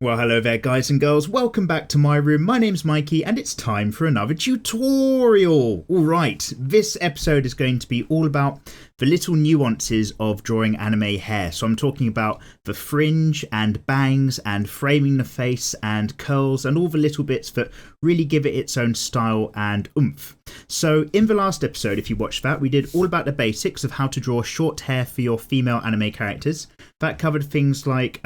Well, hello there, guys and girls. Welcome back to my room. My name's Mikey, and it's time for another tutorial. All right, this episode is going to be all about the little nuances of drawing anime hair. So I'm talking about the fringe and bangs and framing the face and curls and all the little bits that really give it its own style and oomph. So in the last episode, if you watched that, we did all about the basics of how to draw short hair for your female anime characters. That covered things like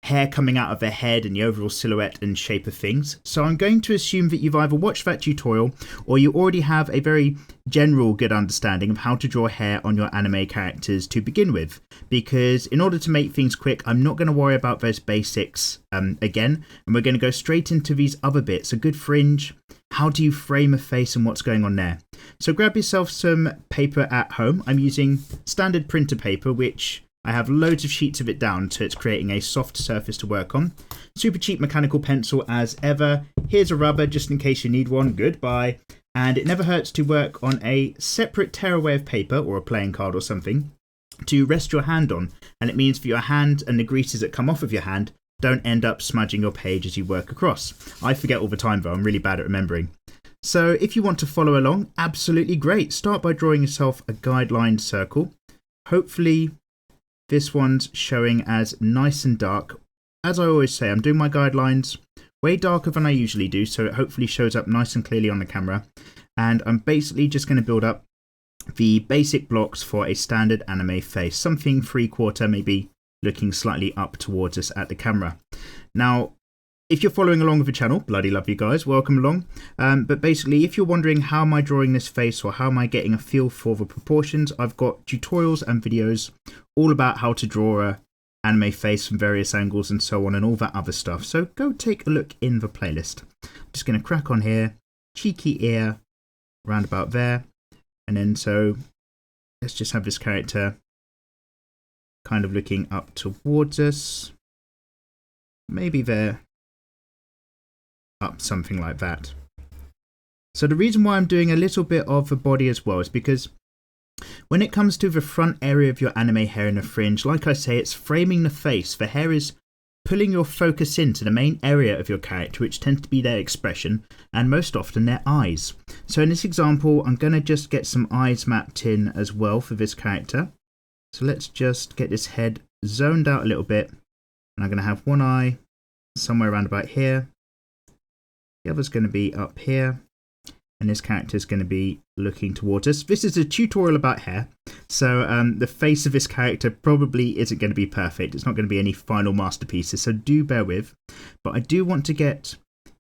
hair coming out of their head and the overall silhouette and shape of things. So I'm going to assume that you've either watched that tutorial or you already have a very general good understanding of how to draw hair on your anime characters to begin with, because in order to make things quick, I'm not going to worry about those basics again, and we're going to go straight into these other bits: a good fringe, how do you frame a face and what's going on there. So grab yourself some paper at home. I'm using standard printer paper, which I have loads of sheets of it down, so it's creating a soft surface to work on. Super cheap mechanical pencil as ever. Here's a rubber just in case you need one. Goodbye. And it never hurts to work on a separate tearaway of paper or a playing card or something to rest your hand on. And it means for your hand and the greases that come off of your hand don't end up smudging your page as you work across. I forget all the time though, I'm really bad at remembering. So if you want to follow along, absolutely great. Start by drawing yourself a guideline circle. Hopefully this one's showing as nice and dark. As I always say, I'm doing my guidelines way darker than I usually do, so it hopefully shows up nice and clearly on the camera. And I'm basically just going to build up the basic blocks for a standard anime face. Something 3/4, maybe looking slightly up towards us at the camera. Now, if you're following along with the channel, bloody love you guys, welcome along. But basically, if you're wondering how am I drawing this face or how am I getting a feel for the proportions, I've got tutorials and videos all about how to draw a anime face from various angles and so on and all that other stuff. So go take a look in the playlist. I'm just going to crack on here, cheeky ear, around about there. And then so let's just have this character kind of looking up towards us. Maybe there. Up something like that. So the reason why I'm doing a little bit of the body as well is because when it comes to the front area of your anime hair in a fringe, like I say, it's framing the face. The hair is pulling your focus into the main area of your character, which tends to be their expression and most often their eyes. So in this example, I'm going to just get some eyes mapped in as well for this character. So let's just get this head zoned out a little bit, and I'm going to have one eye somewhere around about here. The other's going to be up here, and this character is going to be looking towards us. This is a tutorial about hair, so the face of this character probably isn't going to be perfect. It's not going to be any final masterpieces, so do bear with. But I do want to get,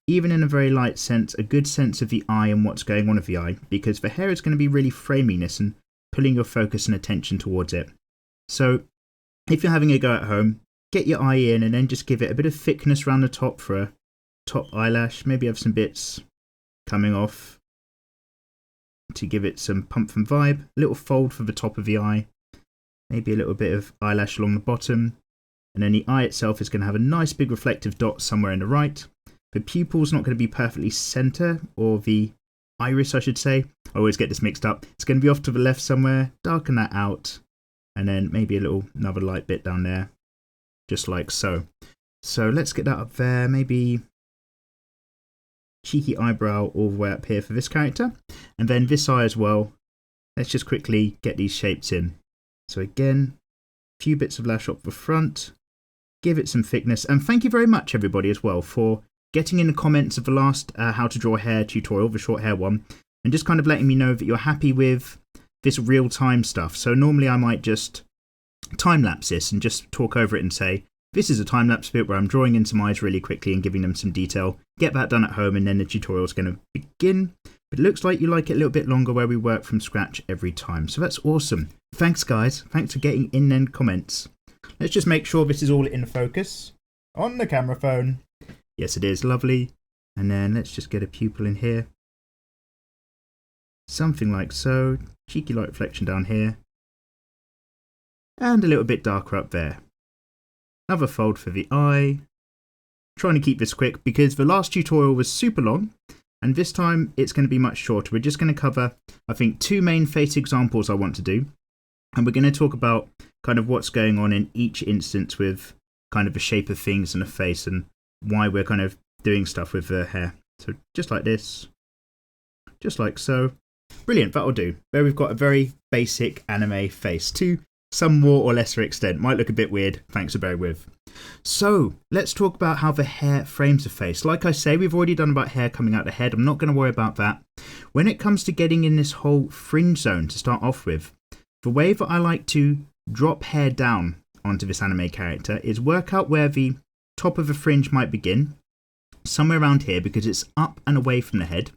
even in a very light sense, a good sense of the eye and what's going on with the eye, because the hair is going to be really framing this and pulling your focus and attention towards it. So if you're having a go at home, get your eye in and then just give it a bit of thickness around the top for a top eyelash. Maybe have some bits coming off to give it some pump and vibe. A little fold for the top of the eye. Maybe a little bit of eyelash along the bottom. And then the eye itself is going to have a nice big reflective dot somewhere in the right. The pupil's not going to be perfectly center, or the iris I should say. I always get this mixed up. It's going to be off to the left somewhere. Darken that out. And then maybe another light bit down there. Just like so. So let's get that up there. Maybe cheeky eyebrow all the way up here for this character, and then this eye as well. Let's just quickly get these shapes in. So again, a few bits of lash up the front, give it some thickness, and thank you very much everybody as well for getting in the comments of the last how to draw hair tutorial, the short hair one, and just kind of letting me know that you're happy with this real-time stuff. So normally I might just time-lapse this and just talk over it and say, this is a time-lapse bit where I'm drawing in some eyes really quickly and giving them some detail. Get that done at home and then the tutorial is going to begin. But it looks like you like it a little bit longer where we work from scratch every time. So that's awesome. Thanks guys. Thanks for getting in them comments. Let's just make sure this is all in focus on the camera phone. Yes, it is. Lovely. And then let's just get a pupil in here. Something like so. Cheeky light reflection down here. And a little bit darker up there. Another fold for the eye. Trying to keep this quick because the last tutorial was super long, and this time it's going to be much shorter. We're just going to cover, I think, 2 main face examples I want to do, and we're going to talk about kind of what's going on in each instance with kind of the shape of things and a face and why we're kind of doing stuff with the hair. So just like this, just like so. Brilliant, that'll do. There we've got a very basic anime face to some more or lesser extent. Might look a bit weird, thanks for bearing with. So let's talk about how the hair frames the face. Like I say, we've already done about hair coming out the head. I'm not going to worry about that. When it comes to getting in this whole fringe zone to start off with, the way that I like to drop hair down onto this anime character is work out where the top of the fringe might begin, somewhere around here because it's up and away from the head.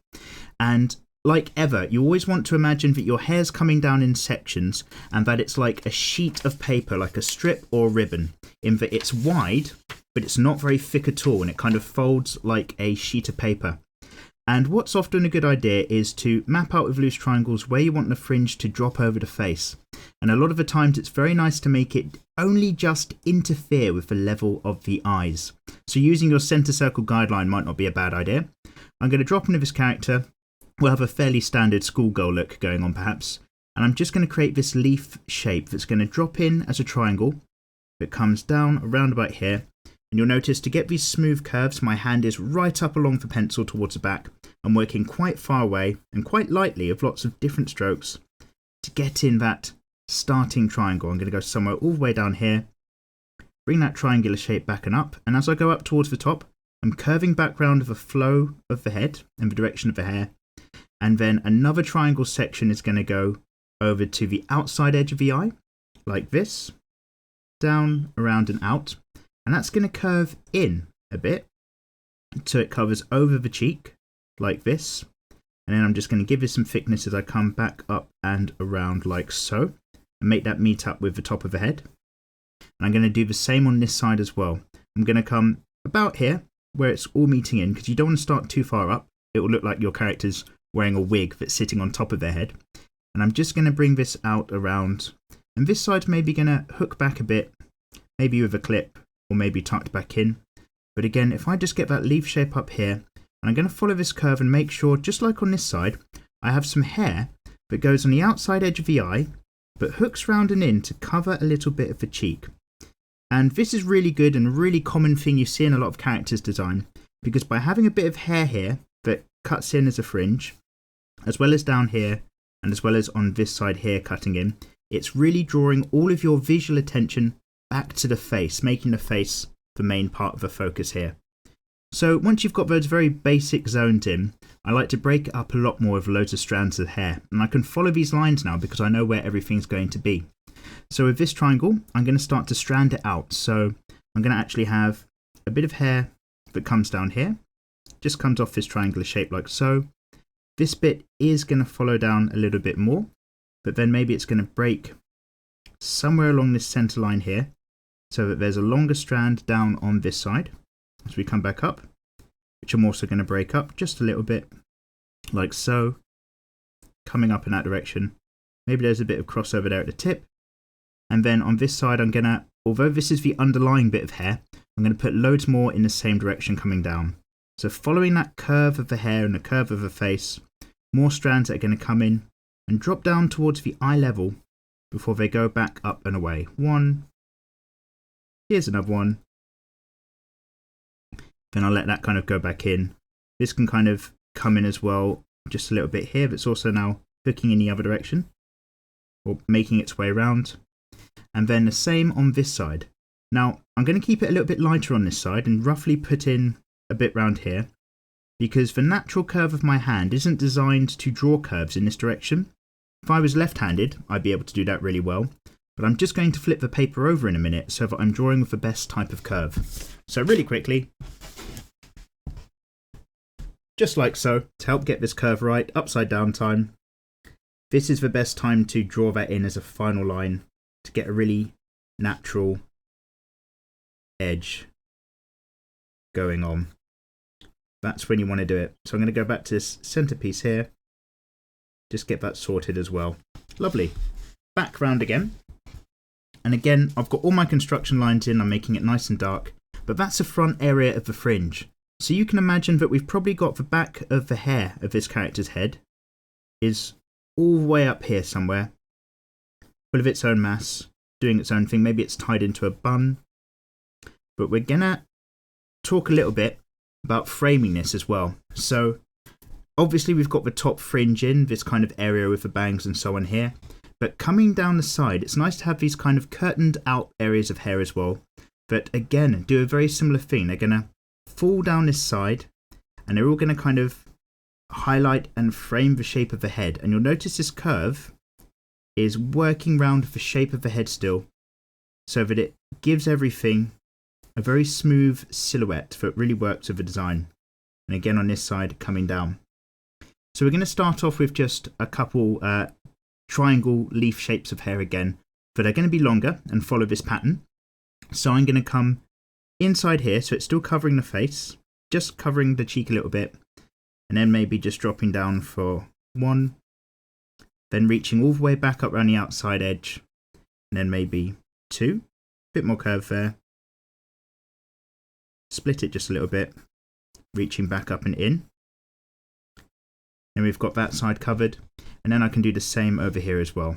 And like ever, you always want to imagine that your hair's coming down in sections and that it's like a sheet of paper, like a strip or a ribbon, in that it's wide, but it's not very thick at all, and it kind of folds like a sheet of paper. And what's often a good idea is to map out with loose triangles where you want the fringe to drop over the face. And a lot of the times it's very nice to make it only just interfere with the level of the eyes. So using your center circle guideline might not be a bad idea. I'm going to drop into this character. We'll have a fairly standard schoolgirl look going on perhaps. And I'm just going to create this leaf shape that's going to drop in as a triangle that comes down around about here. And you'll notice to get these smooth curves, my hand is right up along the pencil towards the back. I'm working quite far away and quite lightly with lots of different strokes to get in that starting triangle. I'm going to go somewhere all the way down here, bring that triangular shape back and up. And as I go up towards the top, I'm curving back round the flow of the head and the direction of the hair. And then another triangle section is going to go over to the outside edge of the eye, like this, down, around and out. And that's going to curve in a bit, so it covers over the cheek, like this. And then I'm just going to give it some thickness as I come back up and around like so, and make that meet up with the top of the head. And I'm going to do the same on this side as well. I'm going to come about here, where it's all meeting in, because you don't want to start too far up. It will look like your character's wearing a wig that's sitting on top of their head. And I'm just going to bring this out around, and this side's maybe going to hook back a bit, maybe with a clip, or maybe tucked back in. But again, if I just get that leaf shape up here, and I'm going to follow this curve and make sure, just like on this side, I have some hair that goes on the outside edge of the eye, but hooks round and in to cover a little bit of the cheek. And this is really good and a really common thing you see in a lot of characters' design, because by having a bit of hair here that cuts in as a fringe, as well as down here, and as well as on this side here cutting in, it's really drawing all of your visual attention back to the face, making the face the main part of the focus here. So once you've got those very basic zones in, I like to break it up a lot more with loads of strands of hair. And I can follow these lines now because I know where everything's going to be. So with this triangle, I'm going to start to strand it out. So I'm going to actually have a bit of hair that comes down here, just comes off this triangular shape like so. This bit is going to follow down a little bit more, but then maybe it's going to break somewhere along this center line here, so that there's a longer strand down on this side as we come back up, which I'm also going to break up just a little bit, like so, coming up in that direction. Maybe there's a bit of crossover there at the tip. And then on this side, I'm going to, although this is the underlying bit of hair, I'm going to put loads more in the same direction coming down. So following that curve of the hair and the curve of the face, more strands that are going to come in and drop down towards the eye level before they go back up and away. One. Here's another one. Then I'll let that kind of go back in. This can kind of come in as well, just a little bit here. That's also now hooking in the other direction, or making its way around. And then the same on this side. Now, I'm going to keep it a little bit lighter on this side and roughly put in a bit round here, because the natural curve of my hand isn't designed to draw curves in this direction. If I was left-handed, I'd be able to do that really well. But I'm just going to flip the paper over in a minute so that I'm drawing with the best type of curve. So really quickly, just like so, to help get this curve right, upside down time. This is the best time to draw that in as a final line to get a really natural edge going on. That's when you want to do it. So I'm going to go back to this centerpiece here. Just get that sorted as well. Lovely. Back round again. And again, I've got all my construction lines in. I'm making it nice and dark. But that's the front area of the fringe. So you can imagine that we've probably got the back of the hair of this character's head is all the way up here somewhere, full of its own mass, doing its own thing. Maybe it's tied into a bun. but we're gonna talk a little bit about framing this as well. So obviously we've got the top fringe in, this kind of area with the bangs and so on here. But coming down the side, it's nice to have these kind of curtained out areas of hair as well. But again, do a very similar thing. They're going to fall down this side and they're all going to kind of highlight and frame the shape of the head. And you'll notice this curve is working around the shape of the head still, so that it gives everything a very smooth silhouette that really works with the design. And again on this side, coming down. So we're going to start off with just a couple triangle leaf shapes of hair again, but they're going to be longer and follow this pattern. So I'm going to come inside here, so it's still covering the face, just covering the cheek a little bit, and then maybe just dropping down for one, then reaching all the way back up around the outside edge, and then maybe two, bit more curve there, split it just a little bit, reaching back up and in. Then we've got that side covered, and then I can do the same over here as well.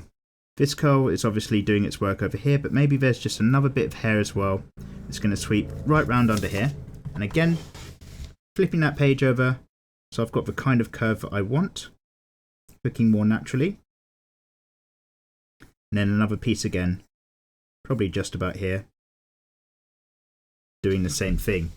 This curl is obviously doing its work over here, but maybe there's just another bit of hair as well. It's going to sweep right round under here, and again, flipping that page over, so I've got the kind of curve that I want, looking more naturally. And then another piece again, probably just about here, doing the same thing.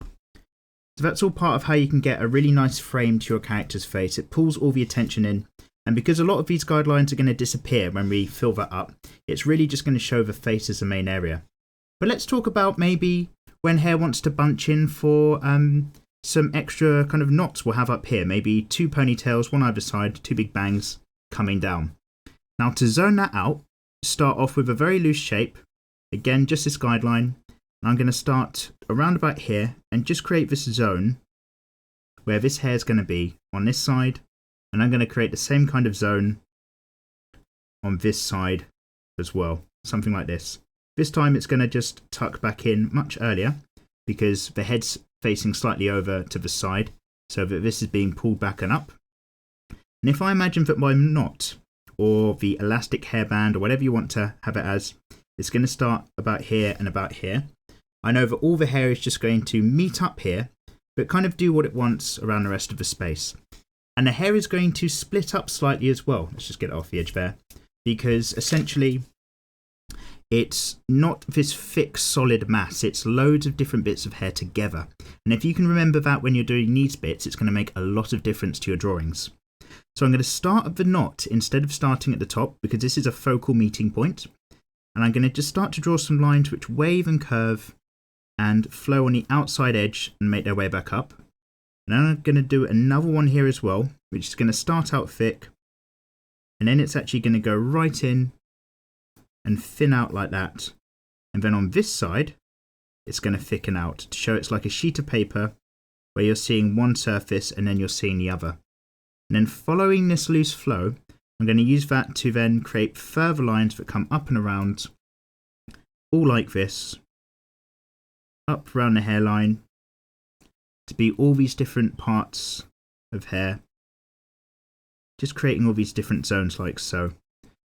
So that's all part of how you can get a really nice frame to your character's face. It pulls all the attention in, and because a lot of these guidelines are going to disappear when we fill that up, it's really just going to show the face as the main area. But let's talk about maybe when hair wants to bunch in for some extra kind of knots we'll have up here. Maybe two ponytails, one either side, two big bangs coming down. Now to zone that out, start off with a very loose shape. Again, just this guideline. I'm going to start around about here and just create this zone where this hair is going to be on this side, and I'm going to create the same kind of zone on this side as well, something like this. This time it's going to just tuck back in much earlier because the head's facing slightly over to the side, so that this is being pulled back and up. And if I imagine that my knot or the elastic hairband or whatever you want to have it as, it's going to start about here and about here. I know that all the hair is just going to meet up here, but kind of do what it wants around the rest of the space. And the hair is going to split up slightly as well. Let's just get it off the edge there, because essentially it's not this thick solid mass, it's loads of different bits of hair together. And if you can remember that when you're doing these bits, it's going to make a lot of difference to your drawings. So I'm going to start at the knot instead of starting at the top, because this is a focal meeting point. And I'm going to just start to draw some lines which wave and curve and flow on the outside edge and make their way back up. And then I'm going to do another one here as well, which is going to start out thick, and then it's actually going to go right in and thin out like that. And then on this side, it's going to thicken out to show it's like a sheet of paper where you're seeing one surface and then you're seeing the other. And then following this loose flow, I'm going to use that to then create further lines that come up and around, all like this, up around the hairline, to be all these different parts of hair, just creating all these different zones like so.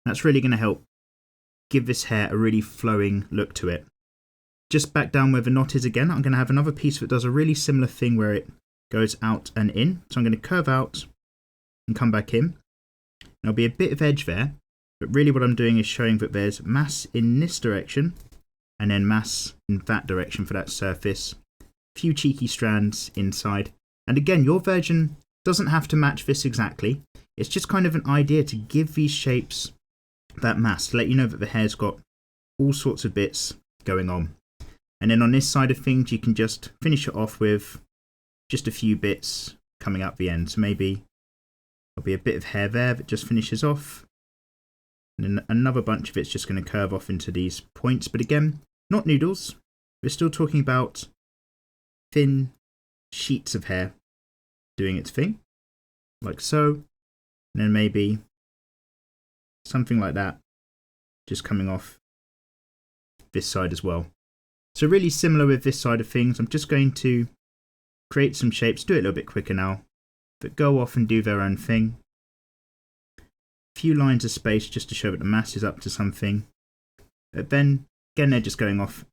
That's really going to help give this hair a really flowing look to it. Just back down where the knot is again, I'm going to have another piece that does a really similar thing where it goes out and in. So I'm going to curve out and come back in. There'll be a bit of edge there, but really what I'm doing is showing that there's mass in this direction and then mass in that direction for that surface. A few cheeky strands inside. And again, your version doesn't have to match this exactly. It's just kind of an idea to give these shapes that mass, to let you know that the hair's got all sorts of bits going on. And then on this side of things, you can just finish it off with just a few bits coming up the end. So maybe there'll be a bit of hair there that just finishes off. And then another bunch of it's just going to curve off into these points. But again, not noodles. We're still talking about thin sheets of hair doing its thing, like so. And then maybe something like that, just coming off this side as well. So really similar with this side of things. I'm just going to create some shapes, do it a little bit quicker now, that go off and do their own thing. A few lines of space just to show that the mass is up to something. But then, again, they're just going off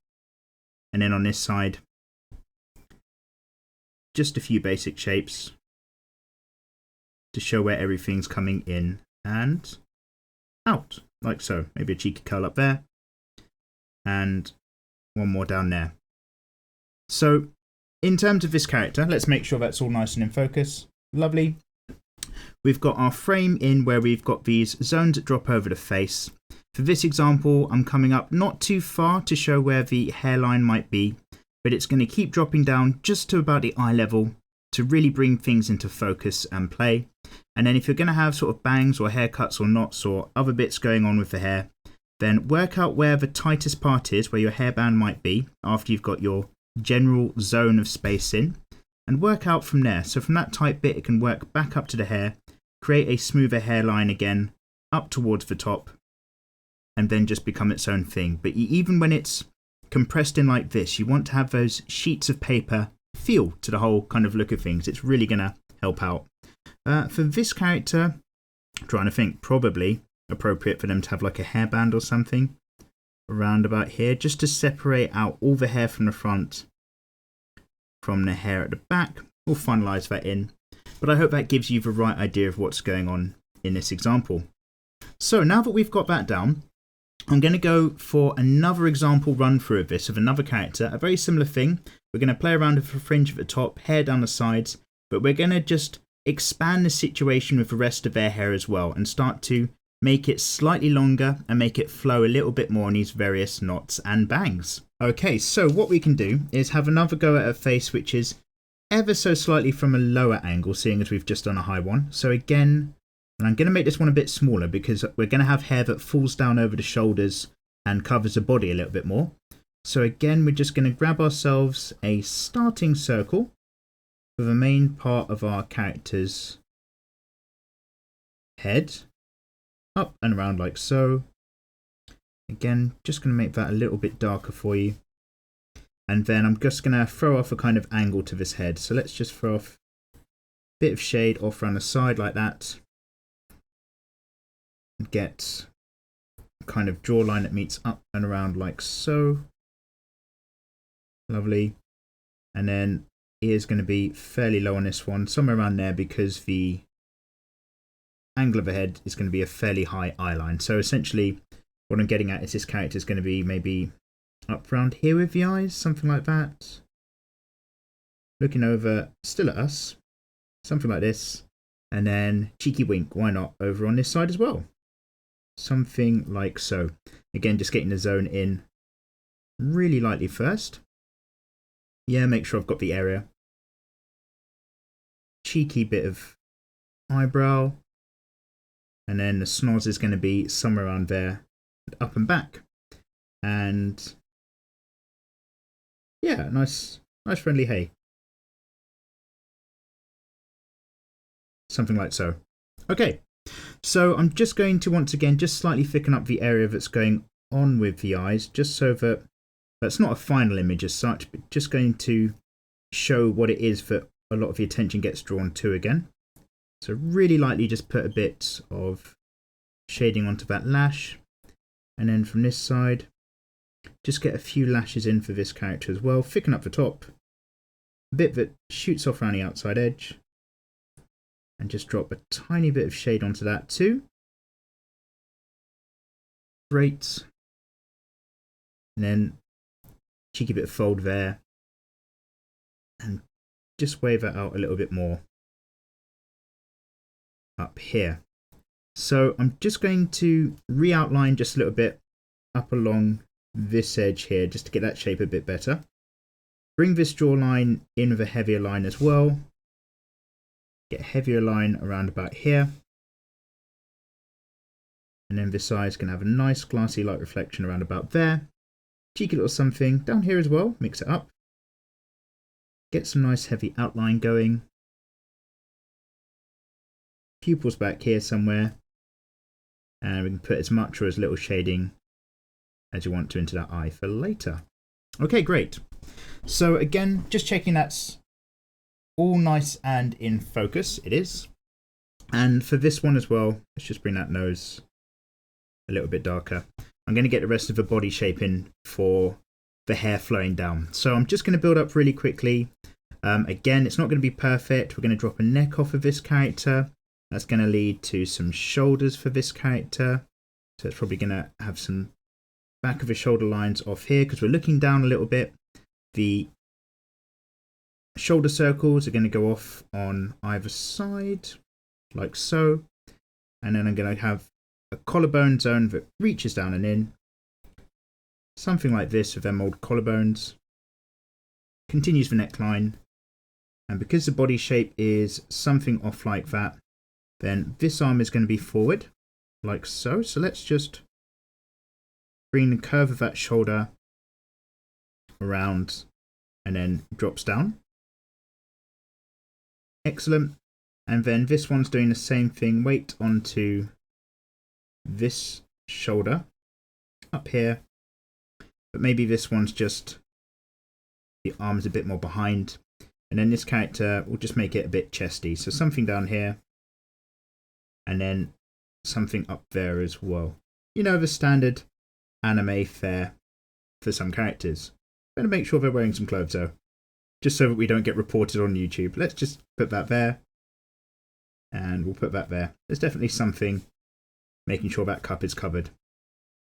And then on this side, just a few basic shapes to show where everything's coming in and out, like so. Maybe a cheeky curl up there, and one more down there. So in terms of this character, let's make sure that's all nice and in focus. Lovely. We've got our frame in where we've got these zones that drop over the face. For this example, I'm coming up not too far to show where the hairline might be, but it's going to keep dropping down just to about the eye level to really bring things into focus and play. And then if you're going to have sort of bangs or haircuts or knots or other bits going on with the hair, then work out where the tightest part is, where your hairband might be, after you've got your general zone of space in, and work out from there. So from that tight bit, it can work back up to the hair, create a smoother hairline again, up towards the top, and then just become its own thing. But even when it's compressed in like this, you want to have those sheets of paper feel to the whole kind of look of things. It's really going to help out. For this character, I'm trying to think, probably appropriate for them to have like a hairband or something around about here, just to separate out all the hair from the front from the hair at the back. We'll finalize that in, but I hope that gives you the right idea of what's going on in this example. So now that we've got that down, I'm going to go for another example run through of this, of another character, a very similar thing. We're going to play around with a fringe at the top, hair down the sides, but we're going to just expand the situation with the rest of their hair as well and start to make it slightly longer and make it flow a little bit more on these various knots and bangs. Okay, so what we can do is have another go at a face which is ever so slightly from a lower angle, seeing as we've just done a high one. So again, and I'm going to make this one a bit smaller because we're going to have hair that falls down over the shoulders and covers the body a little bit more. So again, we're just going to grab ourselves a starting circle for the main part of our character's head, up and around like so. Again, just going to make that a little bit darker for you. And then I'm just going to throw off a kind of angle to this head. So let's just throw off a bit of shade off around the side like that. Get a kind of jawline that meets up and around like so. Lovely. And then ear's going to be fairly low on this one, somewhere around there, because the angle of the head is going to be a fairly high eye line. So essentially what I'm getting at is this character is going to be maybe up around here with the eyes, something like that. Looking over still at us, something like this. And then cheeky wink, why not, over on this side as well. Something like so. Again, just getting the zone in really lightly first. Yeah, make sure I've got the area. Cheeky bit of eyebrow. And then the snoz is going to be somewhere around there, up and back. And yeah, nice friendly hey. Something like so. Okay. So I'm just going to once again just slightly thicken up the area that's going on with the eyes, just so that that's not a final image as such, but just going to show what it is that a lot of the attention gets drawn to again. So really lightly just put a bit of shading onto that lash, and then from this side just get a few lashes in for this character as well, thicken up the top, a bit that shoots off around the outside edge. And just drop a tiny bit of shade onto that too. Great. And then cheeky bit of fold there. And just wave that out a little bit more up here. So I'm just going to re-outline just a little bit up along this edge here, just to get that shape a bit better. Bring this jawline in with a heavier line as well. Get a heavier line around about here. And then this eye is going to have a nice glassy light reflection around about there. Cheeky little something down here as well. Mix it up. Get some nice heavy outline going. Pupils back here somewhere. And we can put as much or as little shading as you want to into that eye for later. Okay, great. So again, just checking that's all nice and in focus. It is. And for this one as well, let's just bring that nose a little bit darker. I'm going to get the rest of the body shape in for the hair flowing down. So I'm just going to build up really quickly. Again, it's not going to be perfect. We're going to drop a neck off of this character. That's going to lead to some shoulders for this character. So it's probably going to have some back of his shoulder lines off here because we're looking down a little bit. The shoulder circles are going to go off on either side, like so. And then I'm going to have a collarbone zone that reaches down and in. Something like this with them old collarbones. Continues the neckline. And because the body shape is something off like that, then this arm is going to be forward, like so. So let's just bring the curve of that shoulder around and then drops down. Excellent. And then this one's doing the same thing. Weight onto this shoulder up here. But maybe this one's just the arm's a bit more behind. And then this character will just make it a bit chesty. So something down here. And then something up there as well. You know, the standard anime fare for some characters. I'm going to make sure they're wearing some clothes though. Just so that we don't get reported on YouTube. Let's just put that there. And we'll put that there. There's definitely something making sure that cup is covered.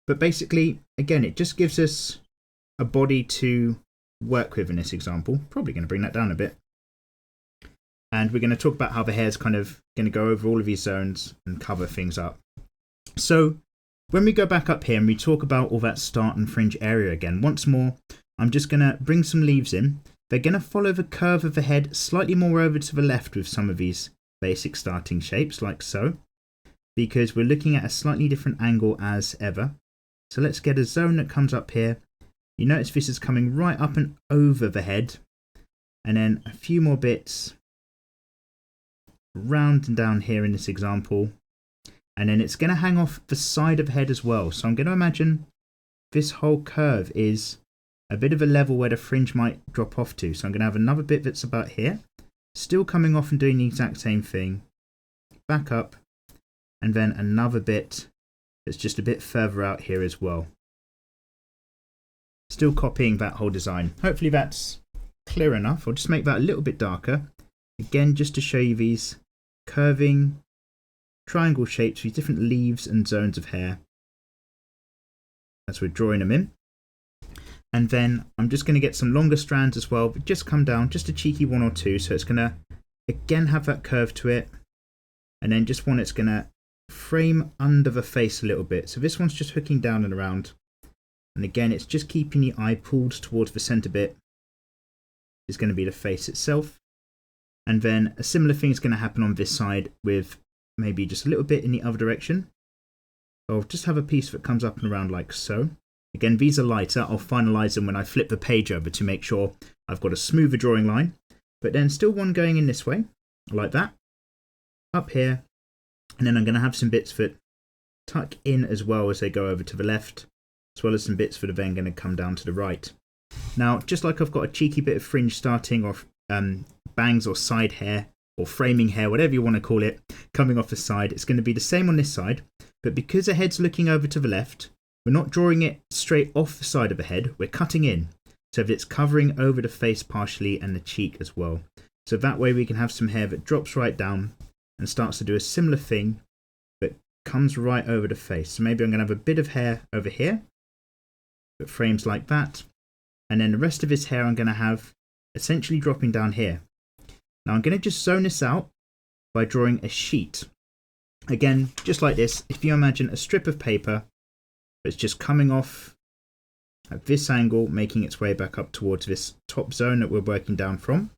But basically, again, it just gives us a body to work with in this example. Probably going to bring that down a bit. And we're going to talk about how the hair is kind of going to go over all of these zones and cover things up. So when we go back up here and we talk about all that start and fringe area again, once more, I'm just going to bring some leaves in. They're going to follow the curve of the head slightly more over to the left with some of these basic starting shapes, like so, because we're looking at a slightly different angle as ever. So let's get a zone that comes up here. You notice this is coming right up and over the head, and then a few more bits around and down here in this example, and then it's going to hang off the side of the head as well. So I'm going to imagine this whole curve is a bit of a level where the fringe might drop off to. So I'm going to have another bit that's about here, still coming off and doing the exact same thing, back up, and then another bit that's just a bit further out here as well. Still copying that whole design. Hopefully that's clear enough. I'll just make that a little bit darker. Again, just to show you these curving triangle shapes with different leaves and zones of hair as we're drawing them in. And then I'm just going to get some longer strands as well, but just come down, just a cheeky one or two. So it's going to, again, have that curve to it. And then just one that's going to frame under the face a little bit. So this one's just hooking down and around. And again, it's just keeping the eye pulled towards the center bit. Is going to be the face itself. And then a similar thing is going to happen on this side with maybe just a little bit in the other direction. I'll just have a piece that comes up and around like so. Again, these are lighter. I'll finalize them when I flip the page over to make sure I've got a smoother drawing line. But then still one going in this way, like that. Up here. And then I'm going to have some bits that tuck in as well as they go over to the left, as well as some bits that are then going to come down to the right. Now, just like I've got a cheeky bit of fringe starting off bangs or side hair or framing hair, whatever you want to call it, coming off the side, it's going to be the same on this side. But because the head's looking over to the left, we're not drawing it straight off the side of the head, we're cutting in so that it's covering over the face partially and the cheek as well. So that way we can have some hair that drops right down and starts to do a similar thing but comes right over the face. So maybe I'm going to have a bit of hair over here that frames like that, and then the rest of his hair I'm going to have essentially dropping down here. Now I'm going to just zone this out by drawing a sheet. Again, just like this, if you imagine a strip of paper that's just coming off at this angle, making its way back up towards this top zone that we're working down from.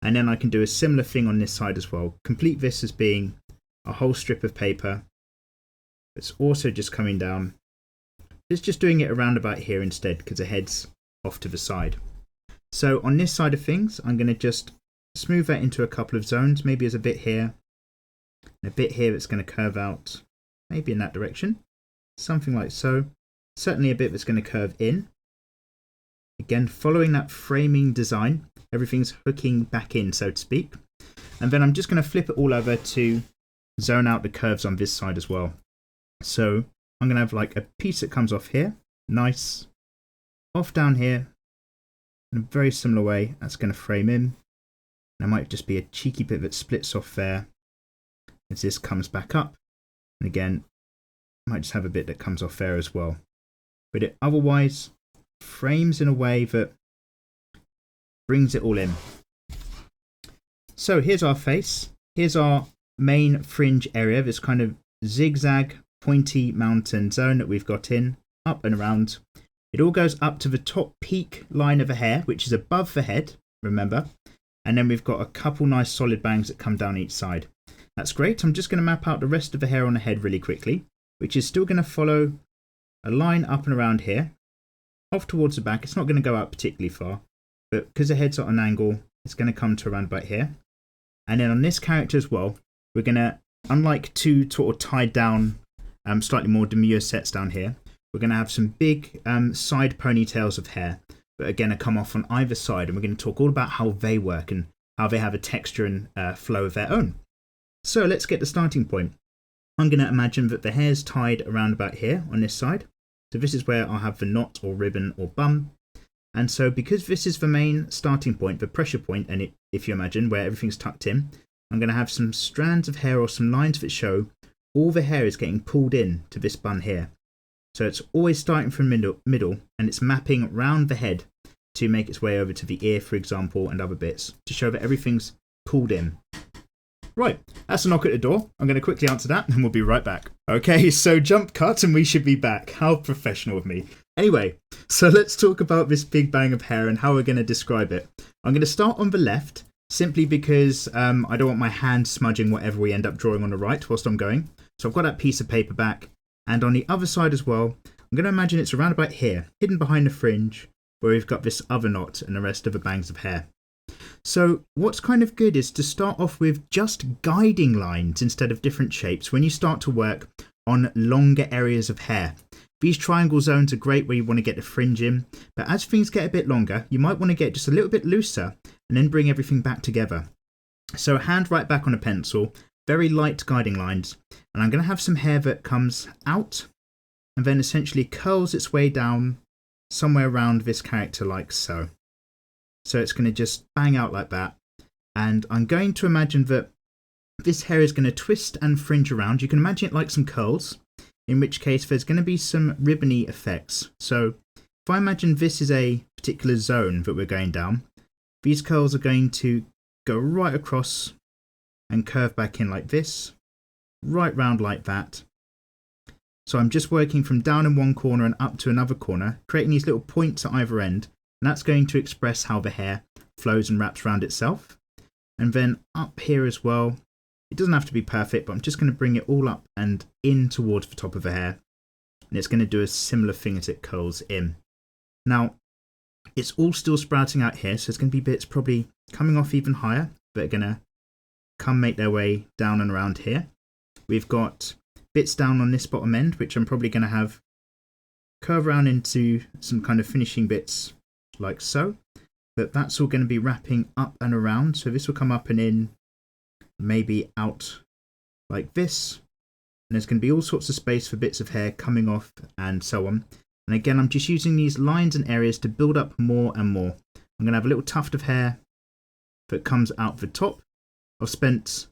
And then I can do a similar thing on this side as well. Complete this as being a whole strip of paper that's also just coming down. It's just doing it around about here instead because the head's off to the side. So on this side of things, I'm going to just smooth that into a couple of zones. Maybe there's a bit here and a bit here that's going to curve out, maybe in that direction. Something like so. Certainly a bit that's going to curve in. Again, following that framing design, everything's hooking back in, so to speak. And then I'm just going to flip it all over to zone out the curves on this side as well. So I'm going to have like a piece that comes off here. Nice. off down here in a very similar way. That's going to frame in. There might just be a cheeky bit that splits off there as this comes back up. And again, might just have a bit that comes off there as well. But it otherwise frames in a way that brings it all in. So here's our face. Here's our main fringe area, this kind of zigzag pointy mountain zone that we've got in, up and around. It all goes up to the top peak line of the hair, which is above the head, remember. And then we've got a couple nice solid bangs that come down each side. That's great. I'm just going to map out the rest of the hair on the head really quickly, which is still going to follow a line up and around here, off towards the back. It's not going to go out particularly far, but because the head's at an angle, it's going to come to around about here. And then on this character as well, we're going to, unlike two sort of tied down, slightly more demure sets down here, we're going to have some big side ponytails of hair that are going to come off on either side. And we're going to talk all about how they work and how they have a texture and flow of their own. So let's get the starting point. I'm going to imagine that the hair's tied around about here on this side. So this is where I'll have the knot or ribbon or bum. And so because this is the main starting point, the pressure point, and if you imagine where everything's tucked in, I'm going to have some strands of hair or some lines that show all the hair is getting pulled in to this bun here. So it's always starting from middle and it's mapping round the head to make its way over to the ear, for example, and other bits to show that everything's pulled in. Right, that's a knock at the door. I'm going to quickly answer that and we'll be right back. Okay, so jump cut and we should be back. How professional of me. Anyway, so let's talk about this big bang of hair and how we're going to describe it. I'm going to start on the left, simply because I don't want my hand smudging whatever we end up drawing on the right whilst I'm going. So I've got that piece of paper back. And on the other side as well, I'm going to imagine it's around about here, hidden behind the fringe, where we've got this other knot and the rest of the bangs of hair. So what's kind of good is to start off with just guiding lines instead of different shapes when you start to work on longer areas of hair. These triangle zones are great where you want to get the fringe in, but as things get a bit longer, you might want to get just a little bit looser and then bring everything back together. So hand right back on a pencil, very light guiding lines, and I'm going to have some hair that comes out and then essentially curls its way down somewhere around this character like so. So it's going to just bang out like that, and I'm going to imagine that this hair is going to twist and fringe around. You can imagine it like some curls, in which case there's going to be some ribbony effects. So if I imagine this is a particular zone that we're going down, these curls are going to go right across and curve back in like this, right round like that. So I'm just working from down in one corner and up to another corner, creating these little points at either end, and that's going to express how the hair flows and wraps around itself. And then up here as well, it doesn't have to be perfect, but I'm just going to bring it all up and in towards the top of the hair. And it's going to do a similar thing as it curls in. Now, it's all still sprouting out here, so there's going to be bits probably coming off even higher, that are going to come make their way down and around here. We've got bits down on this bottom end, which I'm probably going to have curve around into some kind of finishing bits like so. But that's all going to be wrapping up and around. So this will come up and in, maybe out like this. And there's going to be all sorts of space for bits of hair coming off and so on. And again, I'm just using these lines and areas to build up more and more. I'm going to have a little tuft of hair that comes out the top. I've spent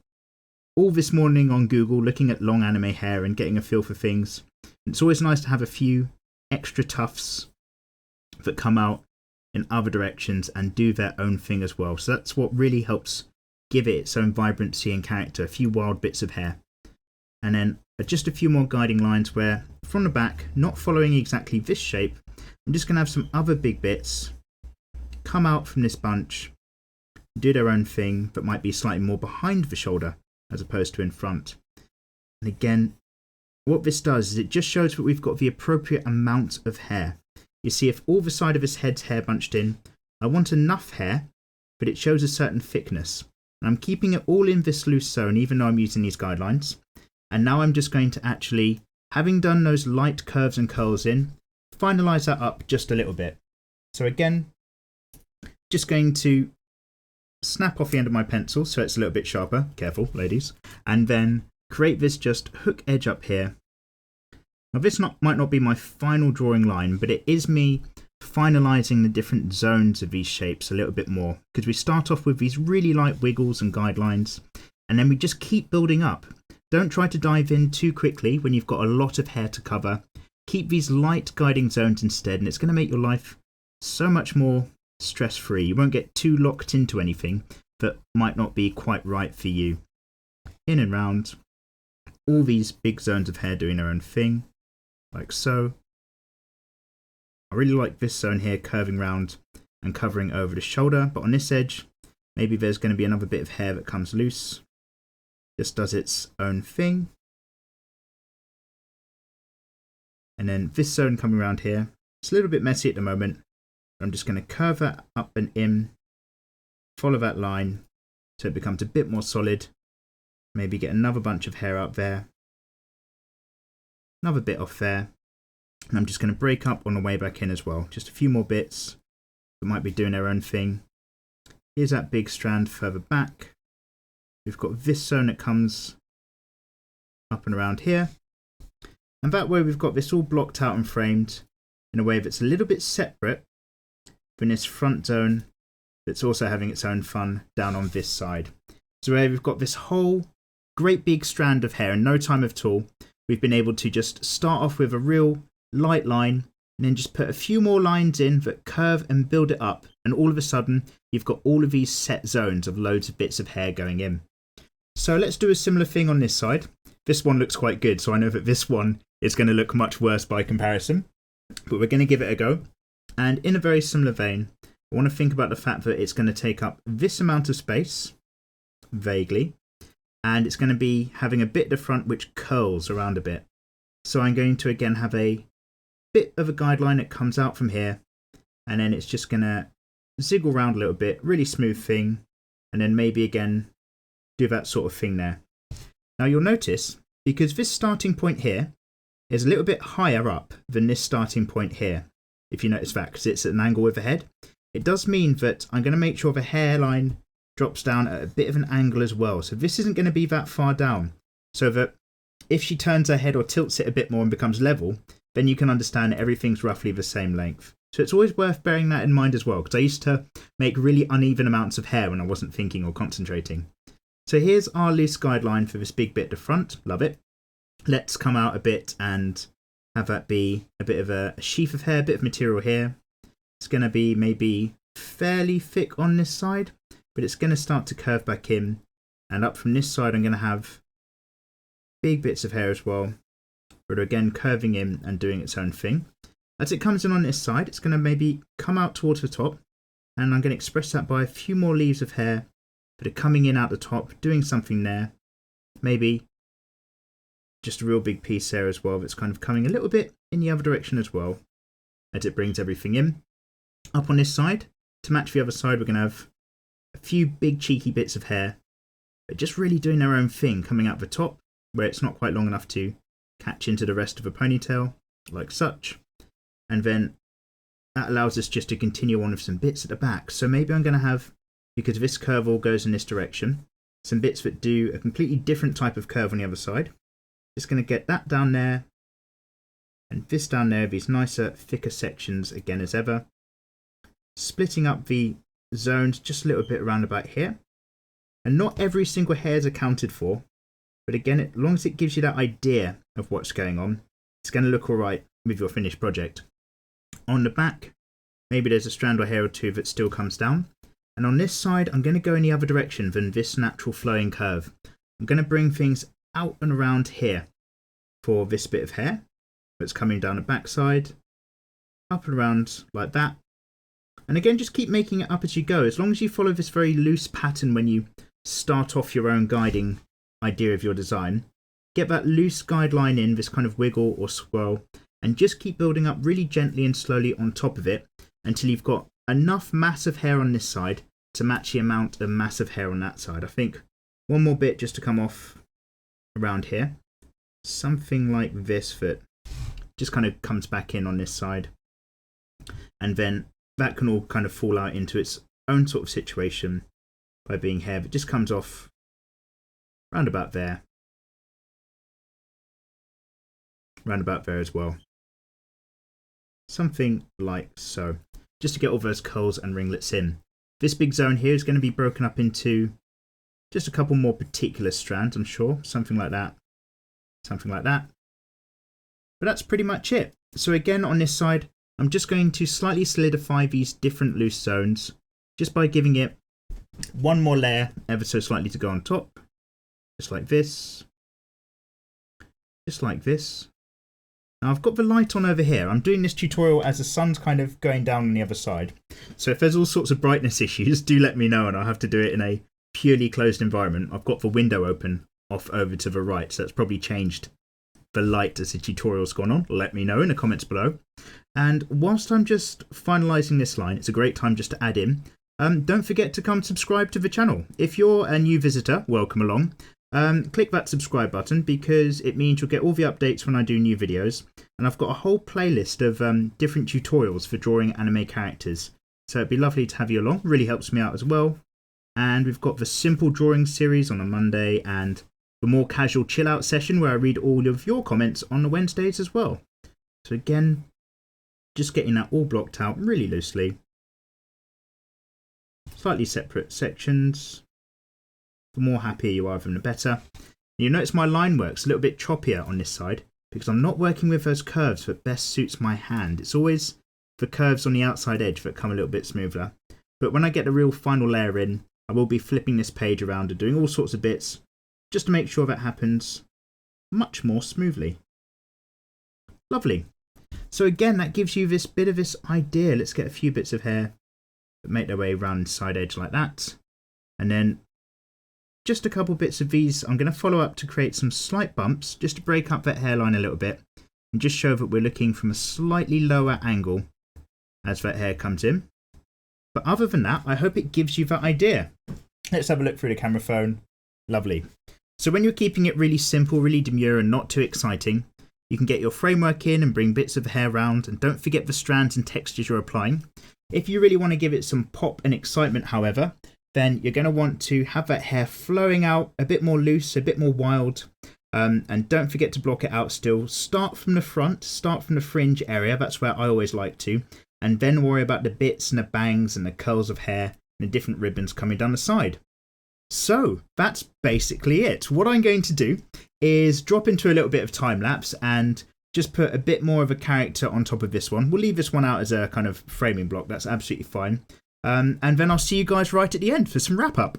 all this morning on Google looking at long anime hair and getting a feel for things. It's always nice to have a few extra tufts that come out in other directions and do their own thing as well. So that's what really helps give it its own vibrancy and character, a few wild bits of hair. And then just a few more guiding lines where from the back, not following exactly this shape, I'm just going to have some other big bits come out from this bunch, do their own thing, but might be slightly more behind the shoulder as opposed to in front. And again, what this does is it just shows that we've got the appropriate amount of hair. You see, if all the side of his head's hair bunched in, I want enough hair, but it shows a certain thickness. And I'm keeping it all in this loose zone, even though I'm using these guidelines. And now I'm just going to actually, having done those light curves and curls in, finalize that up just a little bit. So again, just going to snap off the end of my pencil so it's a little bit sharper. Careful, ladies. And then create this just hook edge up here. Now this might not be my final drawing line, but it is me finalizing the different zones of these shapes a little bit more, because we start off with these really light wiggles and guidelines, and then we just keep building up. Don't try to dive in too quickly when you've got a lot of hair to cover. Keep these light guiding zones instead, and it's going to make your life so much more stress-free. You won't get too locked into anything that might not be quite right for you. In and round, all these big zones of hair doing their own thing, like so. I really like this zone here curving round and covering over the shoulder, but on this edge, maybe there's going to be another bit of hair that comes loose. Just does its own thing. And then this zone coming around here, it's a little bit messy at the moment. I'm just going to curve that up and in, follow that line so it becomes a bit more solid. Maybe get another bunch of hair up there, another bit off there. And I'm just going to break up on the way back in as well. Just a few more bits that might be doing their own thing. Here's that big strand further back. We've got this zone that comes up and around here. And that way we've got this all blocked out and framed in a way that's a little bit separate from this front zone that's also having its own fun down on this side. So where we've got this whole great big strand of hair in no time at all, we've been able to just start off with a real light line and then just put a few more lines in that curve and build it up. And all of a sudden, you've got all of these set zones of loads of bits of hair going in. So let's do a similar thing on this side. This one looks quite good, so I know that this one is going to look much worse by comparison. But we're going to give it a go. And in a very similar vein, I want to think about the fact that it's going to take up this amount of space, vaguely, and it's going to be having a bit at the front which curls around a bit. So I'm going to again have a bit of a guideline that comes out from here, and then it's just going to ziggle around a little bit, really smooth thing, and then maybe again do that sort of thing there. Now you'll notice, because this starting point here is a little bit higher up than this starting point here, if you notice that, because it's at an angle with the head, it does mean that I'm going to make sure the hairline drops down at a bit of an angle as well. So this isn't going to be that far down, so that if she turns her head or tilts it a bit more and becomes level, then you can understand that everything's roughly the same length. So it's always worth bearing that in mind as well, because I used to make really uneven amounts of hair when I wasn't thinking or concentrating. So here's our loose guideline for this big bit at the front. Love it. Let's come out a bit and have that be a bit of a sheath of hair, a bit of material here. It's going to be maybe fairly thick on this side, but it's going to start to curve back in. And up from this side, I'm going to have big bits of hair as well, but again curving in and doing its own thing. As it comes in on this side, it's going to maybe come out towards the top, and I'm going to express that by a few more leaves of hair that are coming in out the top, doing something there. Maybe just a real big piece there as well that's kind of coming a little bit in the other direction as well, as it brings everything in. Up on this side, to match the other side, we're going to have a few big cheeky bits of hair, but just really doing their own thing, coming out the top, where it's not quite long enough to catch into the rest of a ponytail, like such. And then that allows us just to continue on with some bits at the back. So maybe I'm going to have, because this curve all goes in this direction, some bits that do a completely different type of curve on the other side. Just going to get that down there, and this down there, these nicer, thicker sections again as ever. Splitting up the zones just a little bit around about here. And not every single hair is accounted for, but again, as long as it gives you that idea of what's going on, it's going to look alright with your finished project. On the back, maybe there's a strand or hair or two that still comes down. And on this side, I'm going to go in the other direction than this natural flowing curve. I'm going to bring things out and around here for this bit of hair that's coming down the back side, up and around like that. And again, just keep making it up as you go, as long as you follow this very loose pattern when you start off your own guiding idea of your design. Get that loose guideline in, this kind of wiggle or swirl, and just keep building up really gently and slowly on top of it until you've got enough mass of hair on this side to match the amount of mass of hair on that side. I think one more bit just to come off around here. Something like this that just kind of comes back in on this side. And then that can all kind of fall out into its own sort of situation by being hair that just comes off round about there. Round about there as well. something like so, just to get all those curls and ringlets in. This big zone here is going to be broken up into just a couple more particular strands, I'm sure, something like that, something like that. But that's pretty much it. So again, on this side, I'm just going to slightly solidify these different loose zones just by giving it one more layer ever so slightly to go on top, just like this, just like this. Now I've got the light on over here. I'm doing this tutorial as the sun's kind of going down on the other side. So if there's all sorts of brightness issues, do let me know and I'll have to do it in a purely closed environment. I've got the window open off over to the right, so that's probably changed the light as the tutorial's gone on. Let me know in the comments below. And whilst I'm just finalising this line, it's a great time just to add in, don't forget to come subscribe to the channel. If you're a new visitor, welcome along. Click that subscribe button because it means you'll get all the updates when I do new videos. And I've got a whole playlist of different tutorials for drawing anime characters. So it'd be lovely to have you along. Really helps me out as well. And we've got the simple drawing series on a Monday and the more casual chill out session where I read all of your comments on the Wednesdays as well. So again, just getting that all blocked out really loosely. Slightly separate sections. The more happier you are, the better. You'll notice my line work's a little bit choppier on this side because I'm not working with those curves that best suits my hand. It's always the curves on the outside edge that come a little bit smoother. But when I get the real final layer in, I will be flipping this page around and doing all sorts of bits just to make sure that happens much more smoothly. Lovely. So again, that gives you this bit of this idea. Let's get a few bits of hair that make their way around the side edge like that. And then just a couple bits of these I'm going to follow up to create some slight bumps just to break up that hairline a little bit and just show that we're looking from a slightly lower angle as that hair comes in. But other than that, I hope it gives you that idea. Let's have a look through the camera phone. Lovely. So when you're keeping it really simple, really demure and not too exciting, you can get your framework in and bring bits of hair around, and don't forget the strands and textures you're applying. If you really want to give it some pop and excitement, however, then you're going to want to have that hair flowing out a bit more loose, a bit more wild, and don't forget to block it out still. Start from the front, start from the fringe area, that's where I always like to, and then worry about the bits and the bangs and the curls of hair and the different ribbons coming down the side. So that's basically it. What I'm going to do is drop into a little bit of time lapse and just put a bit more of a character on top of this one. We'll leave this one out as a kind of framing block, that's absolutely fine. And then I'll see you guys right at the end for some wrap up.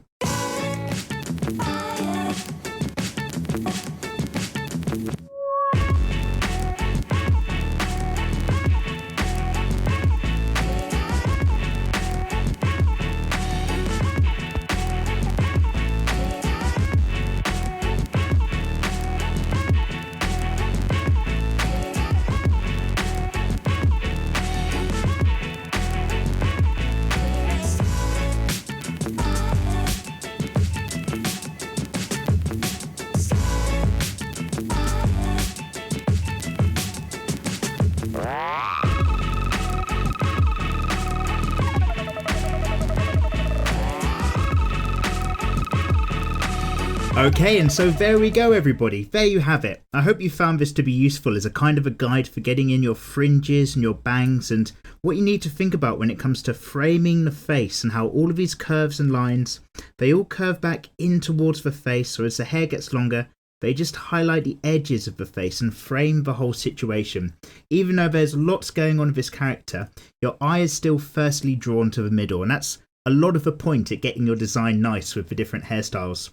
Okay, and so there we go everybody, there you have it. I hope you found this to be useful as a kind of a guide for getting in your fringes and your bangs and what you need to think about when it comes to framing the face and how all of these curves and lines, they all curve back in towards the face, so as the hair gets longer, they just highlight the edges of the face and frame the whole situation. Even though there's lots going on with this character, your eye is still firstly drawn to the middle, and that's a lot of the point at getting your design nice with the different hairstyles.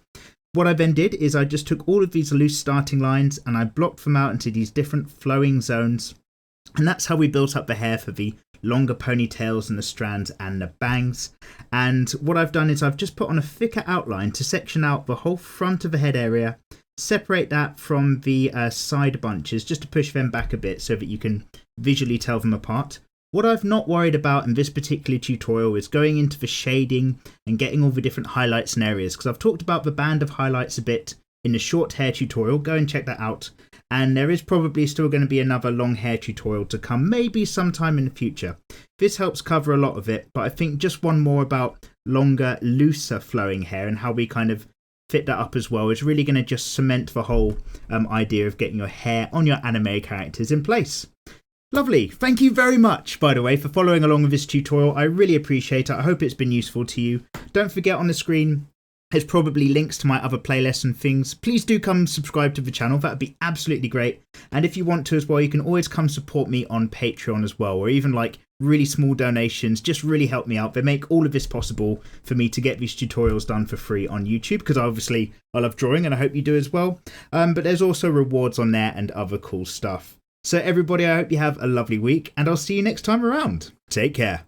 What I then did is I just took all of these loose starting lines and I blocked them out into these different flowing zones. And that's how we built up the hair for the longer ponytails and the strands and the bangs. And what I've done is I've just put on a thicker outline to section out the whole front of the head area, separate that from the side bunches just to push them back a bit so that you can visually tell them apart. What I've not worried about in this particular tutorial is going into the shading and getting all the different highlights and areas, because I've talked about the band of highlights a bit in the short hair tutorial. Go and check that out. And there is probably still going to be another long hair tutorial to come, maybe sometime in the future. This helps cover a lot of it, but I think just one more about longer, looser flowing hair and how we kind of fit that up as well is really going to just cement the whole idea of getting your hair on your anime characters in place. Lovely. Thank you very much, by the way, for following along with this tutorial. I really appreciate it. I hope it's been useful to you. Don't forget, on the screen, there's probably links to my other playlists and things. Please do come subscribe to the channel. That would be absolutely great. And if you want to as well, you can always come support me on Patreon as well, or even like really small donations just really help me out. They make all of this possible for me to get these tutorials done for free on YouTube, because obviously I love drawing and I hope you do as well. But there's also rewards on there and other cool stuff. So everybody, I hope you have a lovely week, and I'll see you next time around. Take care.